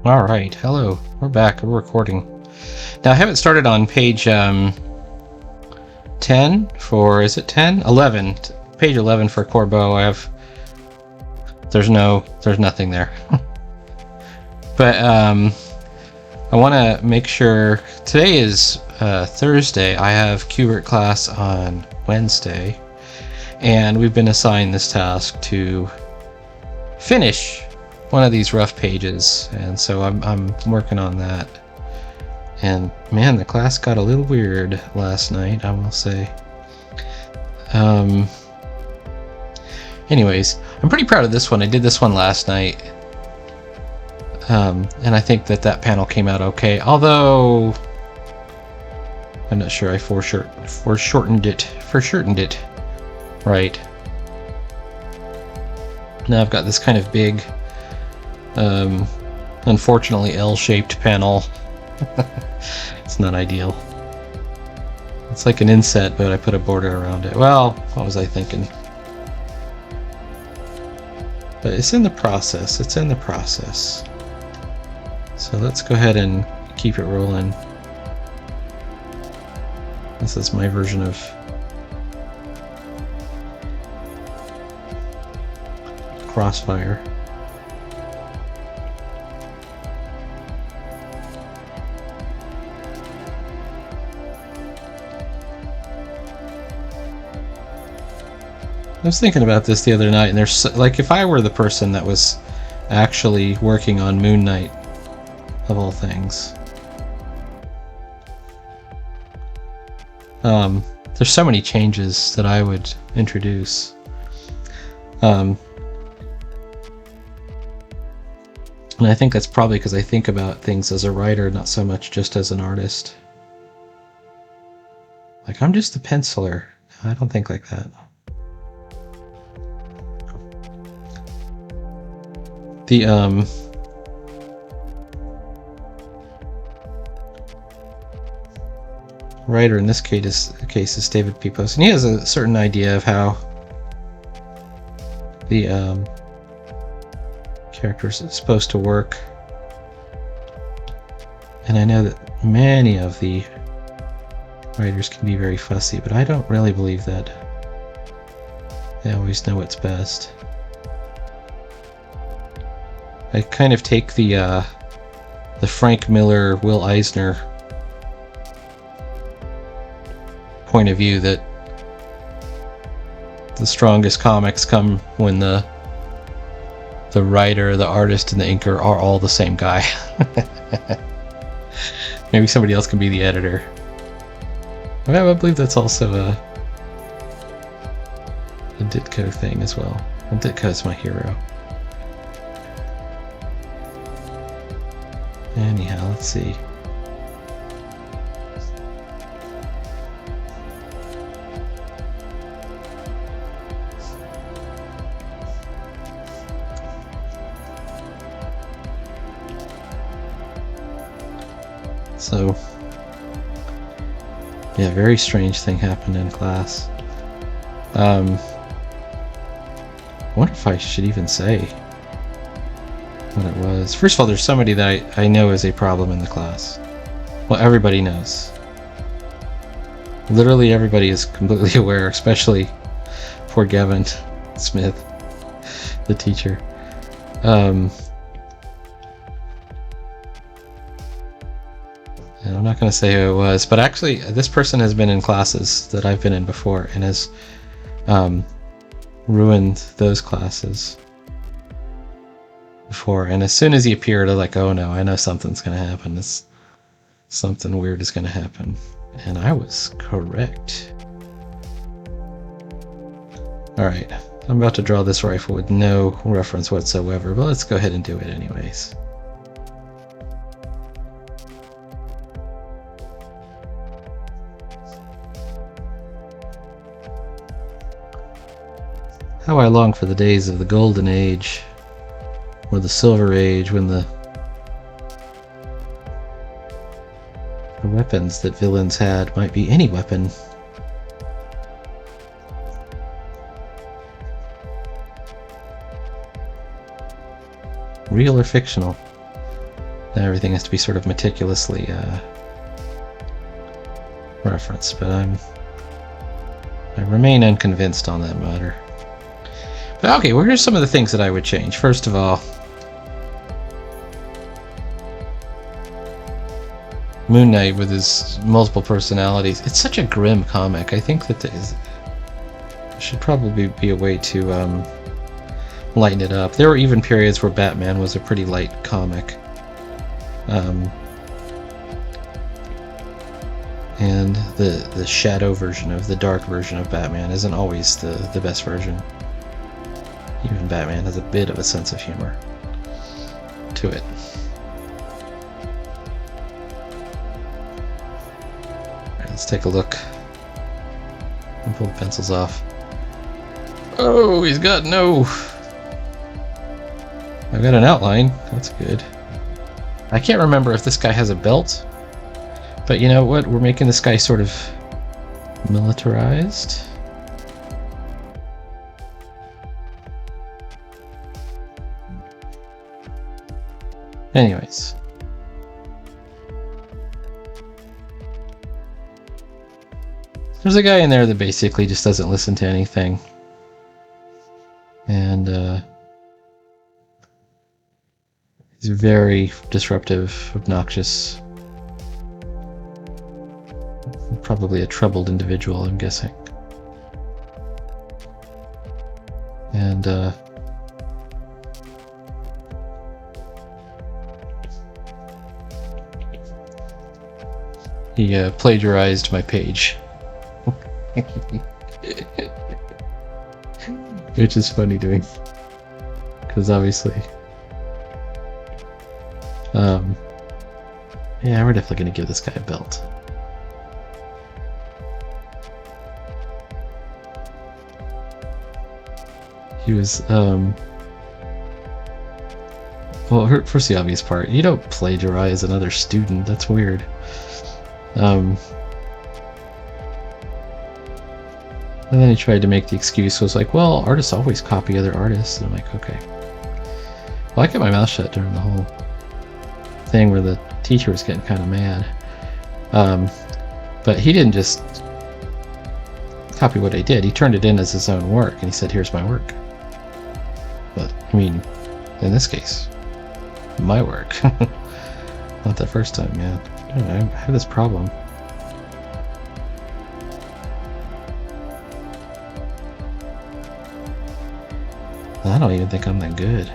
All right, hello. We're back. We're recording. Now I haven't started on page 10 for, is it 10? 11. Page 11 for Corbeau. There's nothing there. But I want to make sure today is Thursday. I have Kubert class on Wednesday, and we've been assigned this task to finish one of these rough pages, and so I'm working on that. And man, the class got a little weird last night, I will say. Anyways, I'm pretty proud of this one. I did this one last night, and I think that panel came out okay, although I'm not sure I foreshortened it right. Now I've got this kind of big, unfortunately L-shaped panel. It's not ideal. It's like an inset, but I put a border around it. Well, what was I thinking? But it's in the process. It's in the process. So let's go ahead and keep it rolling. This is my version of Crossfire. I was thinking about this the other night, and there's like, if I were the person that was actually working on Moon Knight, of all things, there's so many changes that I would introduce. And I think that's probably because I think about things as a writer, not so much just as an artist. Like, I'm just a penciler. I don't think like that. The writer in this case is David P. Post, and he has a certain idea of how the characters are supposed to work. And I know that many of the writers can be very fussy, but I don't really believe that they always know what's best. I kind of take the Frank Miller, Will Eisner point of view that the strongest comics come when the writer, the artist, and the inker are all the same guy. Maybe somebody else can be the editor. I believe that's also a Ditko thing as well. And Ditko's my hero. Anyhow, let's see. So, yeah, very strange thing happened in class. I wonder if I should even say what it was. First of all, there's somebody that I know is a problem in the class. Well, everybody knows. Literally everybody is completely aware, especially poor Gavin Smith, the teacher. And I'm not going to say who it was, but actually this person has been in classes that I've been in before and has ruined those classes before. And as soon as he appeared, I was like, oh no, I know something's going to happen. Something weird is going to happen. And I was correct. Alright, I'm about to draw this rifle with no reference whatsoever, but let's go ahead and do it anyways. How I long for the days of the Golden Age, or the Silver Age, when the weapons that villains had might be any weapon. Real or fictional. everything has to be sort of meticulously referenced, but I remain unconvinced on that matter. But okay, well, here's some of the things that I would change. First of all, Moon Knight with his multiple personalities. It's such a grim comic. I think that there should probably be a way to lighten it up. There were even periods where Batman was a pretty light comic. And the shadow version of the dark version of Batman isn't always the best version. Even Batman has a bit of a sense of humor to it. Alright, let's take a look and pull the pencils off. Oh, he's got no... I've got an outline. That's good. I can't remember if this guy has a belt. But you know what? We're making this guy sort of militarized. Anyways. There's a guy in there that basically just doesn't listen to anything. And he's very disruptive, obnoxious. Probably a troubled individual, I'm guessing. And he plagiarized my page. Which is funny doing, because obviously yeah, we're definitely gonna give this guy a belt. He was well, first the obvious part, you don't plagiarize another student, that's weird. And then he tried to make the excuse, was like, well, artists always copy other artists. And I'm like, okay. Well, I kept my mouth shut during the whole thing where the teacher was getting kind of mad. But he didn't just copy what I did. He turned it in as his own work, and he said, here's my work. But, I mean, in this case, my work. Not the first time, man. I don't know, I have this problem. I don't even think I'm that good.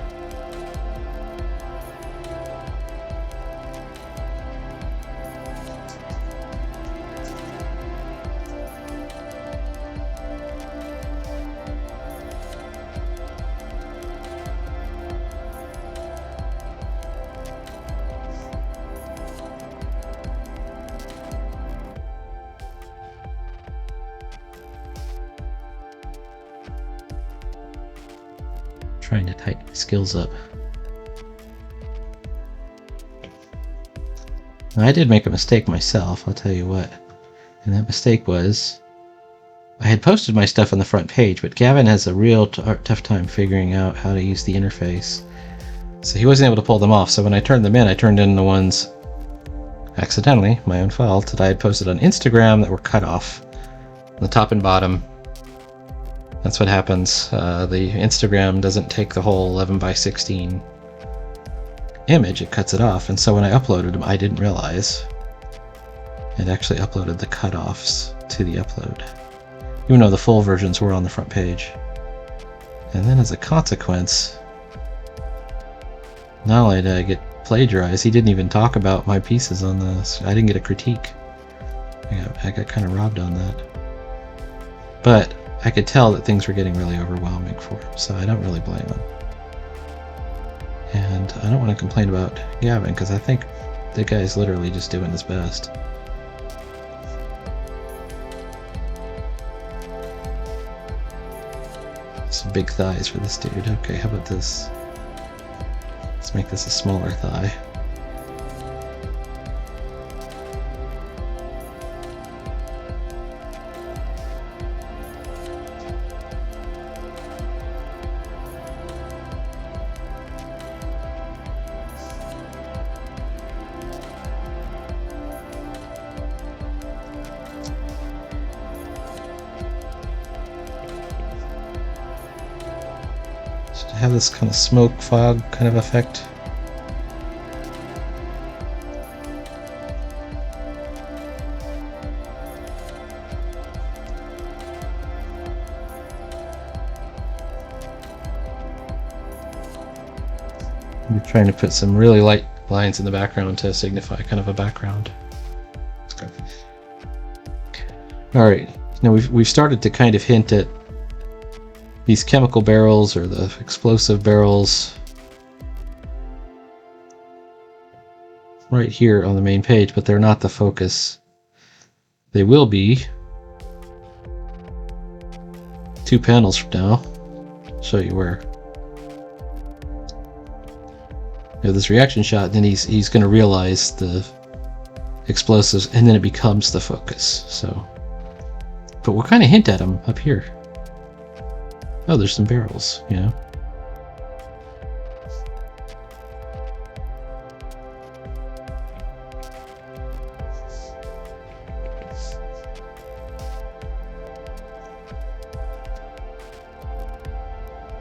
Trying to tighten my skills up. I did make a mistake myself, I'll tell you what. And that mistake was, I had posted my stuff on the front page, but Gavin has a real tough time figuring out how to use the interface. So he wasn't able to pull them off, so when I turned them in, I turned in the ones, accidentally, my own fault, that I had posted on Instagram that were cut off. The top and bottom. That's what happens. The Instagram doesn't take the whole 11 by 16 image, it cuts it off, and so when I uploaded them, I didn't realize it actually uploaded the cutoffs to the upload, even though the full versions were on the front page. And then as a consequence, not only did I get plagiarized, he didn't even talk about my pieces on this. I didn't get a critique. I got kind of robbed on that. But I could tell that things were getting really overwhelming for him, so I don't really blame him. And I don't want to complain about Gavin, because I think the guy's literally just doing his best. Some big thighs for this dude. Okay, how about this? Let's make this a smaller thigh. have this kind of smoke fog kind of effect. I'm trying to put some really light lines in the background to signify kind of a background. Alright, now we've started to kind of hint at these chemical barrels or the explosive barrels right here on the main page, but they're not the focus. They will be 2 panels from now. I'll show you where. You know, this reaction shot, then he's going to realize the explosives, and then it becomes the focus. So, but we'll kind of hint at them up here. Oh, there's some barrels, you know.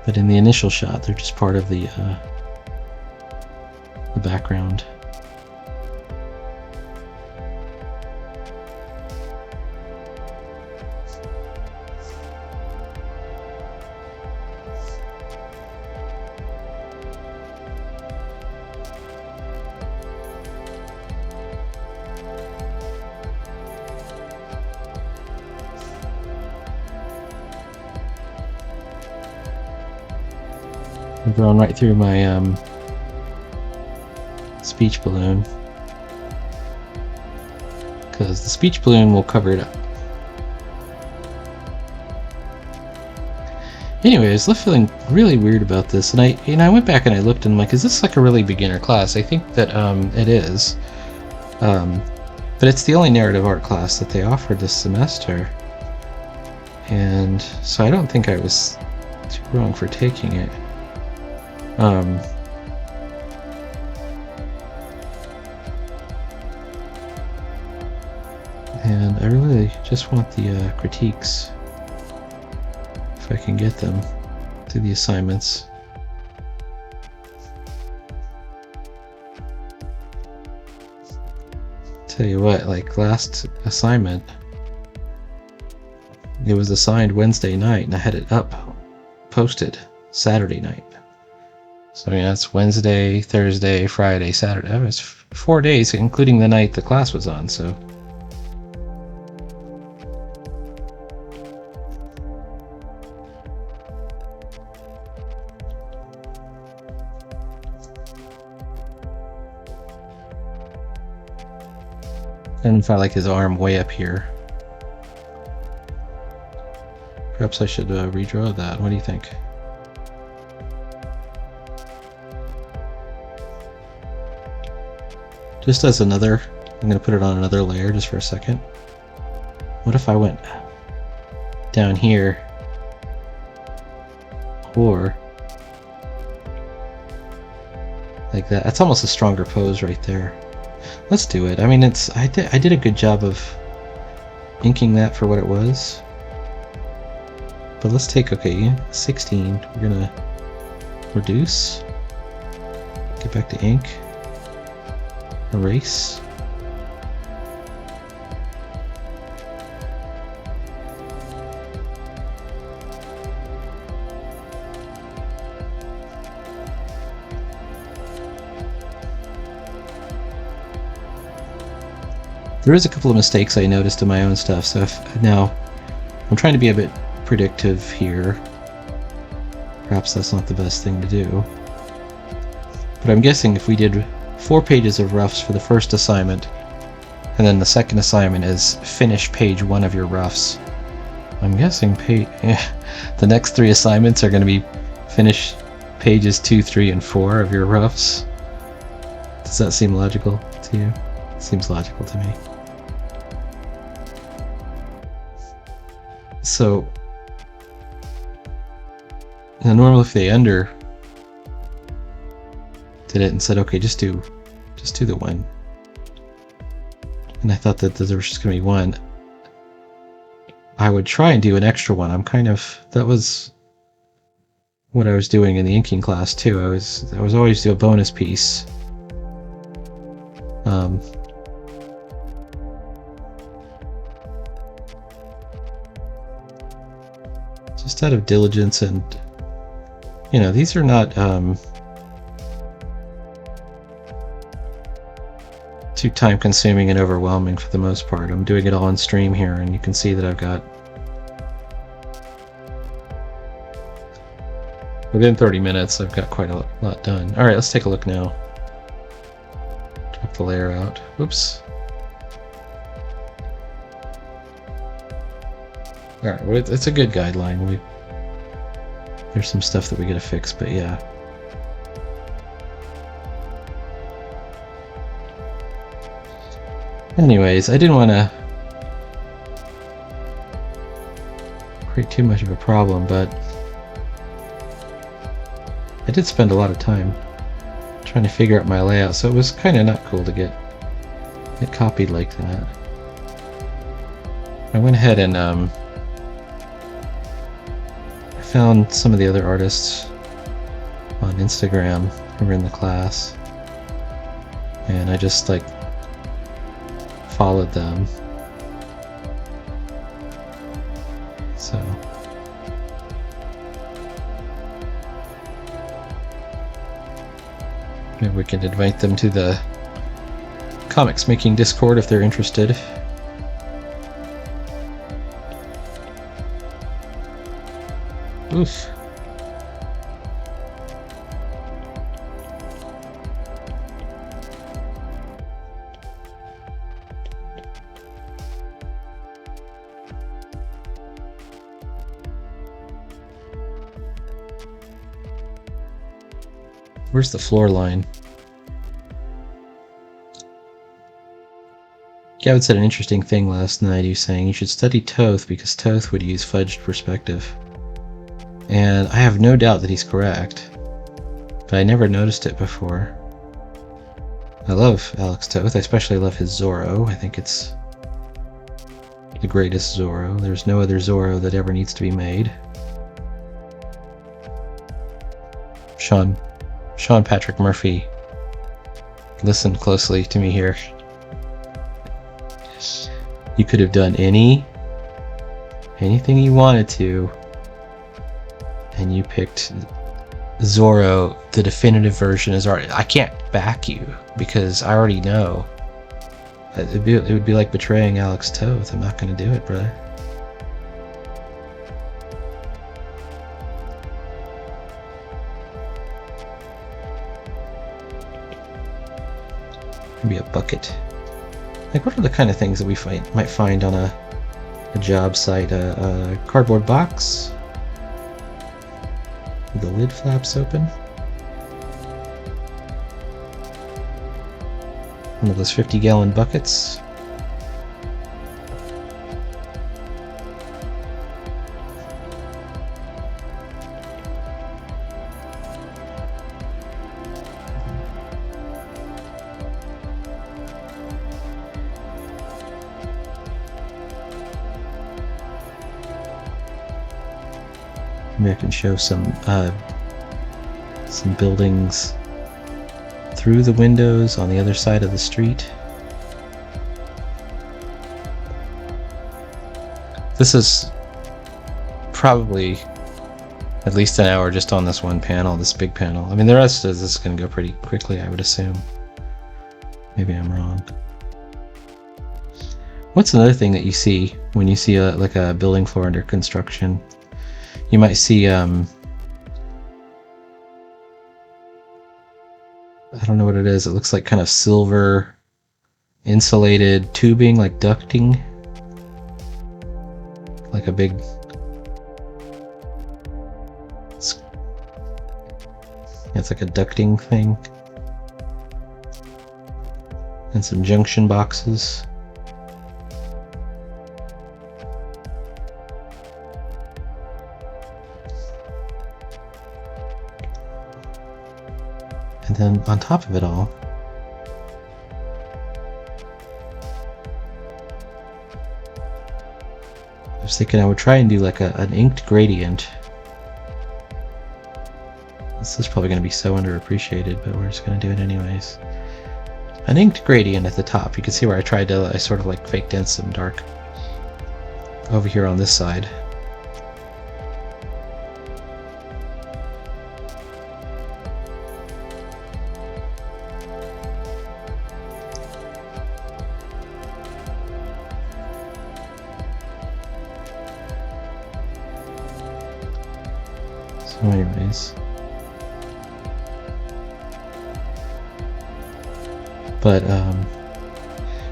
But in the initial shot, they're just part of the background. I'm going right through my speech balloon, because the speech balloon will cover it up. Anyway, I was left feeling really weird about this, and I went back and I looked and I'm like, is this like a really beginner class? I think that it is, but it's the only narrative art class that they offered this semester, and so I don't think I was too wrong for taking it. And I really just want the critiques, if I can get them, to the assignments. Tell you what, like last assignment, it was assigned Wednesday night and I had it up, posted Saturday night. So I mean, that's Wednesday, Thursday, Friday, Saturday. That was 4 days, including the night the class was on, so. And if I like his arm way up here. Perhaps I should redraw that. What do you think? Just as another, I'm going to put it on another layer just for a second. What if I went down here, or like that? That's almost a stronger pose right there. Let's do it. I mean, I did a good job of inking that for what it was. But let's take, okay, 16. We're going to reduce, get back to ink. Erase. There is a couple of mistakes I noticed in my own stuff, so now I'm trying to be a bit predictive here. Perhaps that's not the best thing to do. But I'm guessing if we did 4 pages of roughs for the first assignment, and then the second assignment is finish page 1 of your roughs. I'm guessing the next 3 assignments are going to be finish pages 2, 3, and 4 of your roughs. Does that seem logical to you? It seems logical to me. So, now normally if they did it and said, okay, just do the one. And I thought that there was just going to be one. I would try and do an extra one. That was what I was doing in the inking class too. I was always do a bonus piece. Just out of diligence, and you know, these are not too time consuming and overwhelming for the most part. I'm doing it all on stream here, and you can see that I've got within 30 minutes I've got quite a lot done. Alright, let's take a look now. Drop the layer out. Oops. Alright, well, it's a good guideline. There's some stuff that we gotta fix, but yeah. Anyways, I didn't want to create too much of a problem, but I did spend a lot of time trying to figure out my layout, so it was kind of not cool to get copied like that. I went ahead and I found some of the other artists on Instagram who were in the class, and I just like followed them. So maybe we can invite them to the comics making Discord if they're interested. Oof. Where's the floor line? Gavin said an interesting thing last night. He was saying you should study Toth because Toth would use fudged perspective. And I have no doubt that he's correct, but I never noticed it before. I love Alex Toth. I especially love his Zorro. I think it's the greatest Zorro. There's no other Zorro that ever needs to be made. Sean Patrick Murphy, listen closely to me here. You could have done anything you wanted to, and you picked Zorro, the definitive version is already. I can't back you because I already know. It would be like betraying Alex Toth. I'm not going to do it, brother. Maybe a bucket. Like, what are the kind of things that we might find on a job site? A cardboard box with the lid flaps open. One of those 50-gallon buckets. Maybe I can show some buildings through the windows on the other side of the street. This is probably at least an hour just on this one panel, this big panel. I mean, the rest of this is going to go pretty quickly, I would assume. Maybe I'm wrong. What's another thing that you see when you see like a building floor under construction? You might see, I don't know what it is. It looks like kind of silver insulated tubing, like ducting. Like a big... It's like a ducting thing. And some junction boxes. And then on top of it all, I was thinking I would try and do like an inked gradient This is probably going to be so underappreciated, but we're just going to do it anyways. An inked gradient at the top. You can see where I sort of like faked in some dark over here on this side. So anyways. But,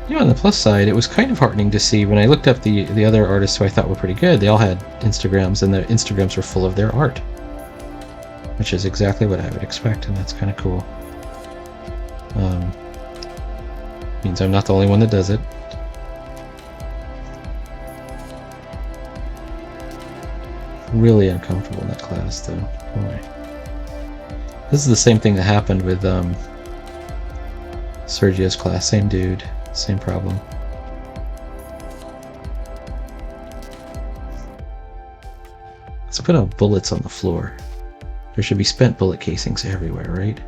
you know, on the plus side, it was kind of heartening to see when I looked up the other artists who I thought were pretty good. They all had Instagrams, and their Instagrams were full of their art, which is exactly what I would expect, and that's kind of cool. Means I'm not the only one that does it. Really uncomfortable in that class, though. Boy. This is the same thing that happened with Sergio's class. Same dude, same problem. Let's put out bullets on the floor. There should be spent bullet casings everywhere, right?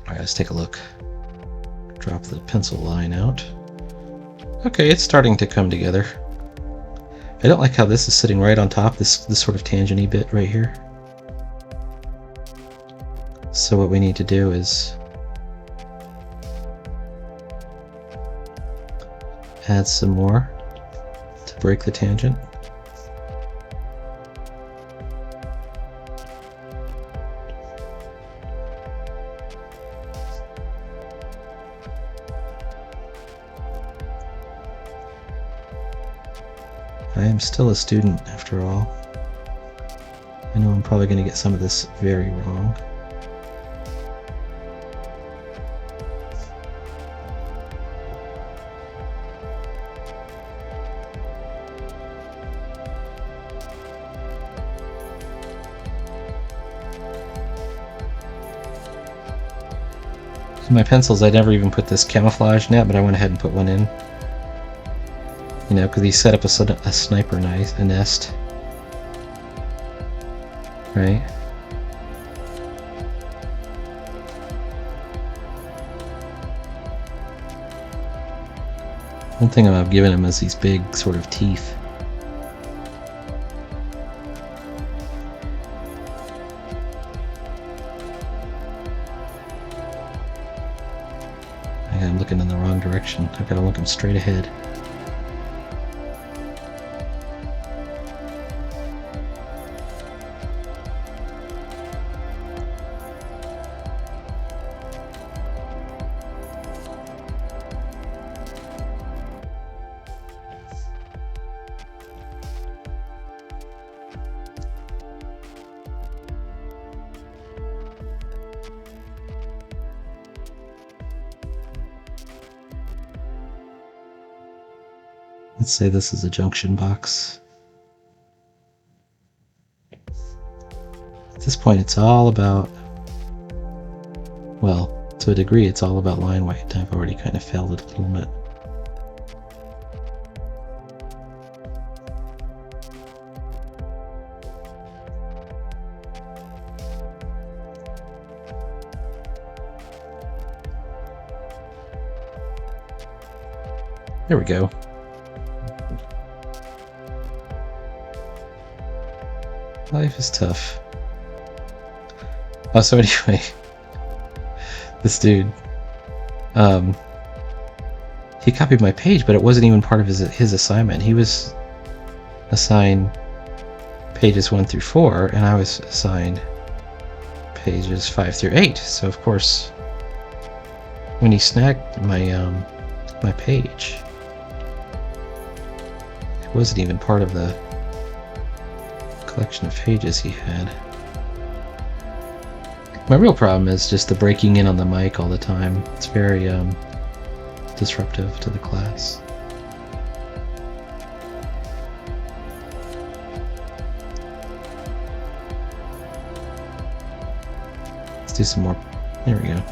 Alright, let's take a look. Drop the pencil line out. Okay, it's starting to come together. I don't like how this is sitting right on top, this sort of tangent-y bit right here. So what we need to do is add some more to break the tangent. I am still a student, after all. I know I'm probably going to get some of this very wrong. In my pencils, I never even put this camouflage net, but I went ahead and put one in. You know, because he set up a sniper nest. Right? One thing I've given him is these big sort of teeth. I'm looking in the wrong direction. I've got to look him straight ahead. Let's say this is a junction box. At this point, it's all about, well, to a degree, it's all about line weight. I've already kind of failed it a little bit. There we go. Life is tough. Oh, so anyway, this dude, he copied my page, but it wasn't even part of his assignment. He was assigned pages 1 through 4, and I was assigned pages 5 through 8. So of course, when he snagged my my page, it wasn't even part of the collection of pages he had. My real problem is just the breaking in on the mic all the time. It's very disruptive to the class. Let's do some more. There we go.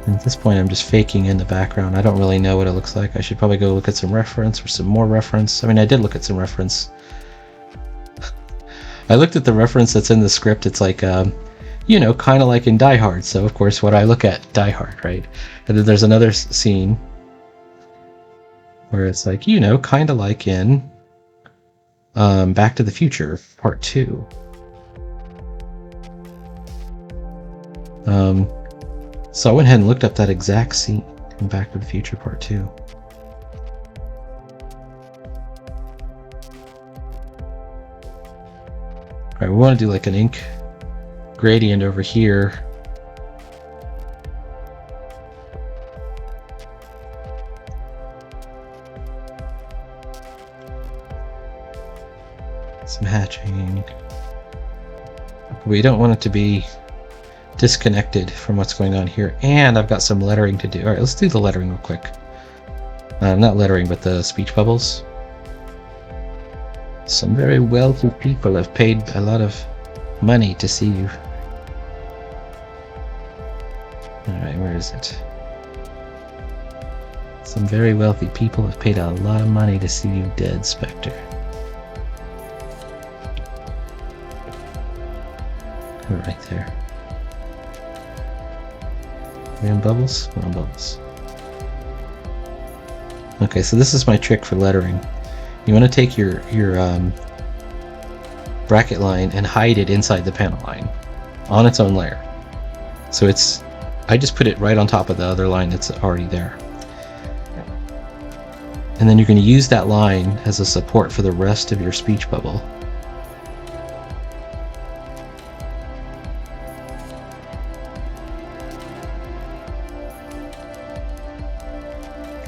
And at this point I'm just faking in the background. I don't really know what it looks like. I should probably go look at some reference or some more reference. I mean, I did look at some reference. I looked at the reference that's in the script. It's like, you know, kind of like in Die Hard. So of course what I look at, Die Hard, right? And then there's another scene where it's like, you know, kind of like in Back to the Future Part 2. So I went ahead and looked up that exact scene in Back to the Future Part 2. Alright, we want to do like an ink gradient over here. Some hatching. We don't want it to be disconnected from what's going on here, and I've got some lettering to do. All right, let's do the lettering real quick. Not lettering, but the speech bubbles. Some very wealthy people have paid a lot of money to see you. All right, where is it? Some very wealthy people have paid a lot of money to see you dead, Spectre. Oh, right there. We're on bubbles? We're on bubbles. Okay, so this is my trick for lettering. You want to take your bracket line and hide it inside the panel line on its own layer. So it's, I just put it right on top of the other line that's already there. And then you're going to use that line as a support for the rest of your speech bubble.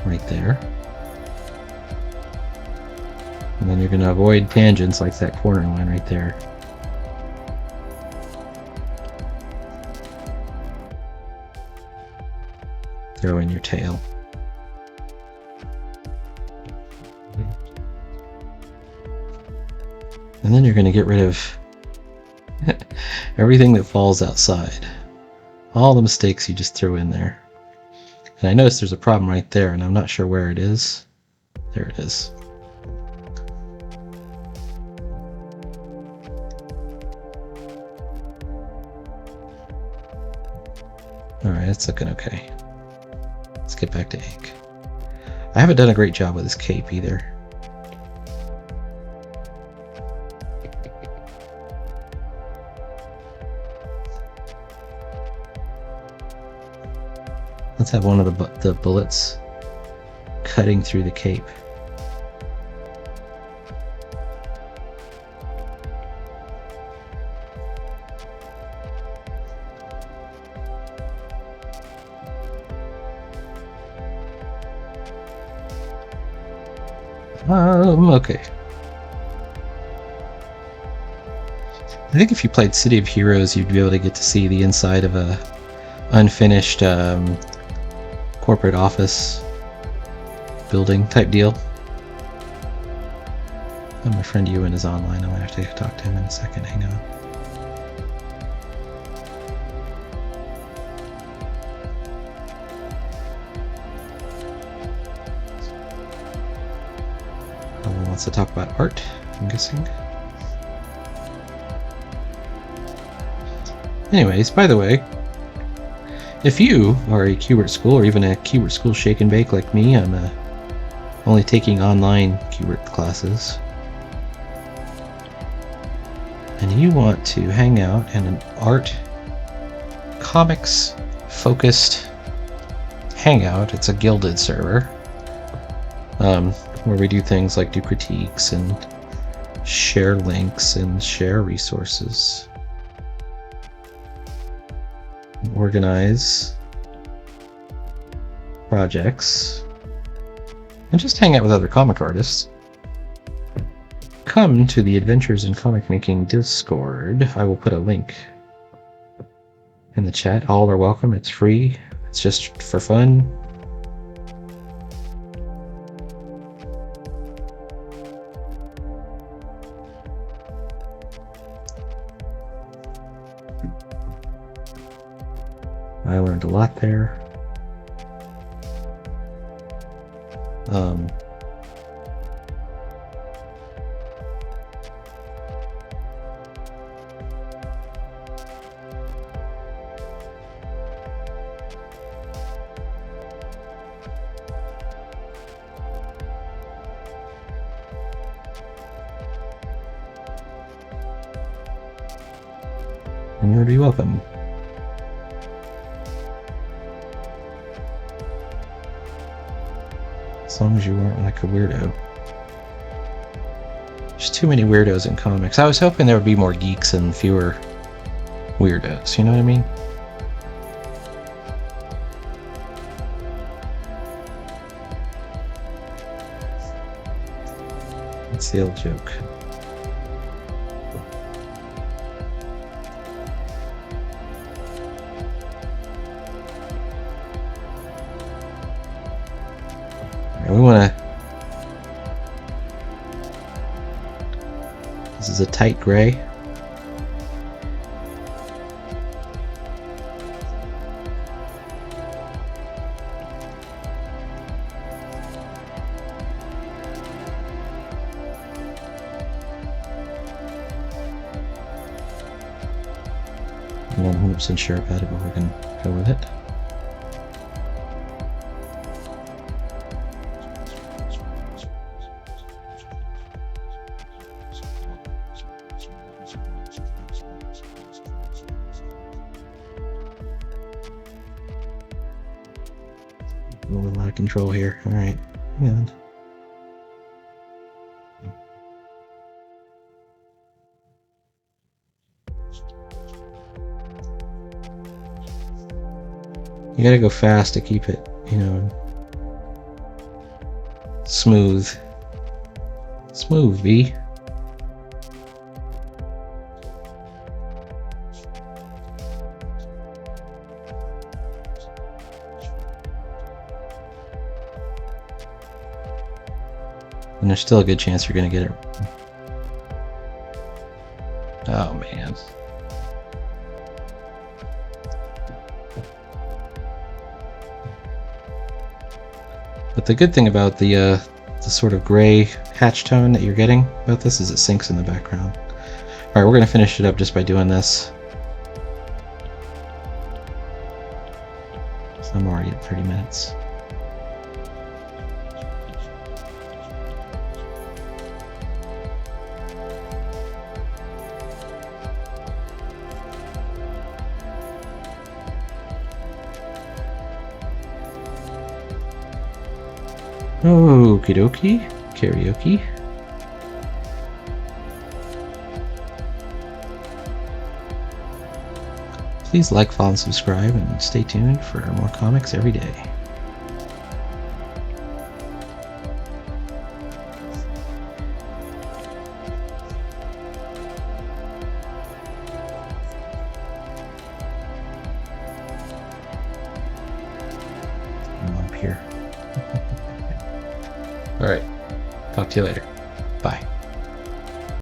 Right there. And then you're going to avoid tangents like that corner line right there. Throw in your tail. And then you're going to get rid of everything that falls outside. All the mistakes you just threw in there. And I noticed there's a problem right there, and I'm not sure where it is. There it is. Alright, it's looking okay. Let's get back to ink. I haven't done a great job with this cape either. Let's have one of the bullets cutting through the cape. Okay. I think if you played City of Heroes, you'd be able to get to see the inside of a unfinished corporate office building type deal. Oh, my friend Ewan is online. I'm gonna have to talk to him in a second. Hang on. Probably wants to talk about art, I'm guessing. Anyways, by the way, if you are a Kubert school or even a Kubert school shake and bake like me, I'm only taking online Kubert classes, and you want to hang out in an art comics focused hangout, it's a gilded server, where we do things like do critiques and share links and share resources, organize projects and just hang out with other comic artists, come to the Adventures in Comic Making Discord. I will put a link in the chat. All are welcome. It's free. It's just for fun. I learned a lot there. And you would be welcome. As long as you weren't like a weirdo. There's too many weirdos in comics. I was hoping there would be more geeks and fewer weirdos, you know what I mean? That's the old joke. We want to... This is a tight gray. I'm not 100% sure about it, but we're going to go with it. A little out of control here. Alright, hang on. You gotta go fast to keep it, you know, smooth. Smooth, V. And there's still a good chance you're gonna get it. Oh man. But the good thing about the sort of gray hatch tone that you're getting about this is it sinks in the background. Alright, we're gonna finish it up just by doing this. So I'm already at 30 minutes. Okie dokie. Karaoke. Please like, follow, and subscribe, and stay tuned for more comics every day. I'm up here. Alright, talk to you later. Bye.